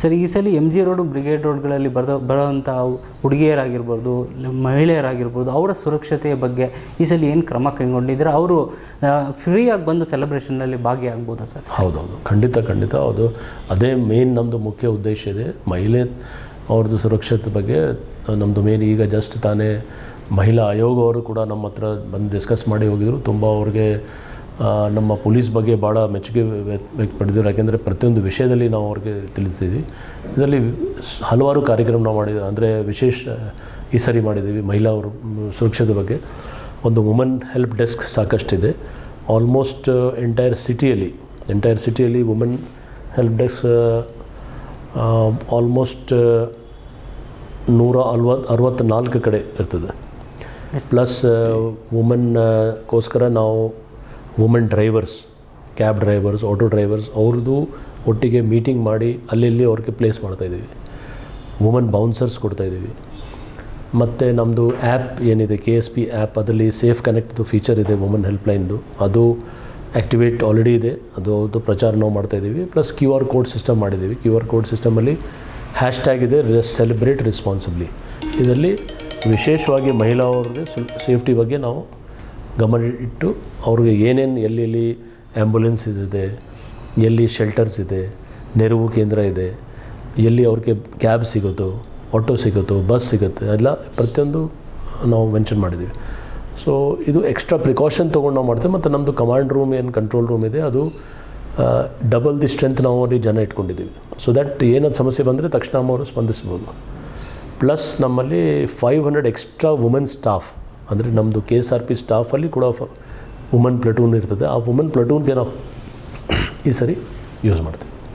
Sir ಈ ಸಲ MG road brigade ರೋಡ್ಗಳಲ್ಲಿ ಬರೋವಂಥ ಹುಡುಗಿಯರಾಗಿರ್ಬೋದು ಮಹಿಳೆಯರಾಗಿರ್ಬೋದು ಅವರ ಸುರಕ್ಷತೆಯ ಬಗ್ಗೆ ಈ ಸಲ ಏನು ಕ್ರಮ ಕೈಗೊಂಡಿದ್ರೆ ಅವರು ಫ್ರೀಯಾಗಿ ಬಂದು ಸೆಲೆಬ್ರೇಷನ್ನಲ್ಲಿ ಭಾಗಿಯಾಗ್ಬೋದಾ ಸರ್? ಹೌದೌದು, ಖಂಡಿತ ಹೌದು. ಅದೇ ಮೇನ್ ನಮ್ಮದು ಮುಖ್ಯ ಉದ್ದೇಶ ಇದೆ. ಮಹಿಳೆ ಅವ್ರದ್ದು ಸುರಕ್ಷತೆ ಬಗ್ಗೆ ನಮ್ಮದು ಮೇನ್. ಈಗ ಜಸ್ಟ್ ತಾನೇ ಮಹಿಳಾ ಆಯೋಗ ಅವರು ಕೂಡ ನಮ್ಮ ಹತ್ರ ಬಂದು ಡಿಸ್ಕಸ್ ಮಾಡಿ ಹೋಗಿದ್ರು. ತುಂಬ ಅವ್ರಿಗೆ ನಮ್ಮ ಪೊಲೀಸ್ ಬಗ್ಗೆ ಭಾಳ ಮೆಚ್ಚುಗೆ ವ್ಯಕ್ತಪಡಿಸಿದ್ರು. ಯಾಕೆಂದರೆ ಪ್ರತಿಯೊಂದು ವಿಷಯದಲ್ಲಿ ನಾವು ಅವ್ರಿಗೆ ತಿಳಿಸ್ತೀವಿ. ಇದರಲ್ಲಿ ಹಲವಾರು ಕಾರ್ಯಕ್ರಮ ನಾವು ಮಾಡಿದ್ದೀವಿ. ಅಂದರೆ ವಿಶೇಷ ಈ ಸರಿ ಮಾಡಿದ್ದೀವಿ ಮಹಿಳಾ ಅವ್ರ ಸುರಕ್ಷತೆ ಬಗ್ಗೆ. ಒಂದು ವುಮನ್ ಹೆಲ್ಪ್ ಡೆಸ್ಕ್ ಸಾಕಷ್ಟಿದೆ. ಆಲ್ಮೋಸ್ಟ್ ಎಂಟೈರ್ ಸಿಟಿಯಲ್ಲಿ ವುಮನ್ ಹೆಲ್ಪ್ ಡೆಸ್ಕ್ ಆಲ್ಮೋಸ್ಟ್ 164 ಕಡೆ ಇರ್ತದೆ. ಪ್ಲಸ್ ವುಮನ್ಗೋಸ್ಕರ ನಾವು woman drivers, cab drivers, auto drivers ಅವ್ರದ್ದು ಒಟ್ಟಿಗೆ ಮೀಟಿಂಗ್ ಮಾಡಿ ಅಲ್ಲಿ ಅವ್ರಿಗೆ ಪ್ಲೇಸ್ ಮಾಡ್ತಾಯಿದ್ದೀವಿ. ವುಮನ್ ಬೌನ್ಸರ್ಸ್ ಕೊಡ್ತಾಯಿದ್ದೀವಿ. ಮತ್ತು ನಮ್ಮದು ಆ್ಯಪ್ ಏನಿದೆ KSP ಆ್ಯಪ್, ಅದರಲ್ಲಿ ಸೇಫ್ ಕನೆಕ್ಟ್ದು ಫೀಚರ್ ಇದೆ ವುಮನ್ ಹೆಲ್ಪ್ಲೈನ್ದು. ಅದು ಆ್ಯಕ್ಟಿವೇಟ್ ಆಲ್ರೆಡಿ ಇದೆ. ಅದು ಪ್ರಚಾರ ನಾವು ಮಾಡ್ತಾಯಿದ್ದೀವಿ. ಪ್ಲಸ್ QR ಕೋಡ್ ಸಿಸ್ಟಮ್ ಮಾಡಿದ್ದೀವಿ. QR ಕೋಡ್ ಸಿಸ್ಟಮಲ್ಲಿ ಹ್ಯಾಶ್ಟ್ಯಾಗ್ ಇದೆ ಸೆಲೆಬ್ರೇಟ್ ರೆಸ್ಪಾನ್ಸಿಬ್ಲಿ. ಇದರಲ್ಲಿ ವಿಶೇಷವಾಗಿ ಮಹಿಳಾ ಅವ್ರಿಗೆ ಸೇಫ್ಟಿ ಬಗ್ಗೆ ನಾವು ಗಮನ ಇಟ್ಟು ಅವ್ರಿಗೆ ಏನೇನು ಎಲ್ಲಿ ಆ್ಯಂಬುಲೆನ್ಸ್ ಇದೆ, ಎಲ್ಲಿ ಶೆಲ್ಟರ್ಸ್ ಇದೆ, ನೆರವು ಕೇಂದ್ರ ಇದೆ, ಎಲ್ಲಿ ಅವ್ರಿಗೆ ಕ್ಯಾಬ್ ಸಿಗುತ್ತೋ, ಆಟೋ ಸಿಗುತ್ತೋ, ಬಸ್ ಸಿಗುತ್ತೆ, ಎಲ್ಲ ಪ್ರತಿಯೊಂದು ನಾವು ಮೆನ್ಷನ್ ಮಾಡಿದ್ದೀವಿ. ಸೊ ಇದು ಎಕ್ಸ್ಟ್ರಾ ಪ್ರಿಕಾಷನ್ ತೊಗೊಂಡು ನಾವು ಮಾಡ್ತೇವೆ. ಮತ್ತು ನಮ್ಮದು ಕಮಾಂಡ್ ರೂಮ್ ಏನು ಕಂಟ್ರೋಲ್ ರೂಮ್ ಇದೆ ಅದು ಡಬಲ್ ದಿ ಸ್ಟ್ರೆಂತ್ ನಾವು ಅಲ್ಲಿ ಜನ ಇಟ್ಕೊಂಡಿದ್ದೀವಿ. ಸೊ ದ್ಯಾಟ್ ಏನಾದ್ರು ಸಮಸ್ಯೆ ಬಂದರೆ ತಕ್ಷಣ ಅವರು ಸ್ಪಂದಿಸ್ಬೋದು. ಪ್ಲಸ್ ನಮ್ಮಲ್ಲಿ 500 ಎಕ್ಸ್ಟ್ರಾ ವುಮೆನ್ ಸ್ಟಾಫ್, ಅಂದರೆ ನಮ್ಮದು KSRP ಸ್ಟಾಫಲ್ಲಿ ಕೂಡ ವುಮನ್ ಪ್ಲಟೂನ್ ಇರ್ತದೆ. ಆ ವುಮನ್ ಪ್ಲಟೂನ್ಗೆ ನಾವು ಈ ಸರಿ ಯೂಸ್ ಮಾಡ್ತೀವಿ.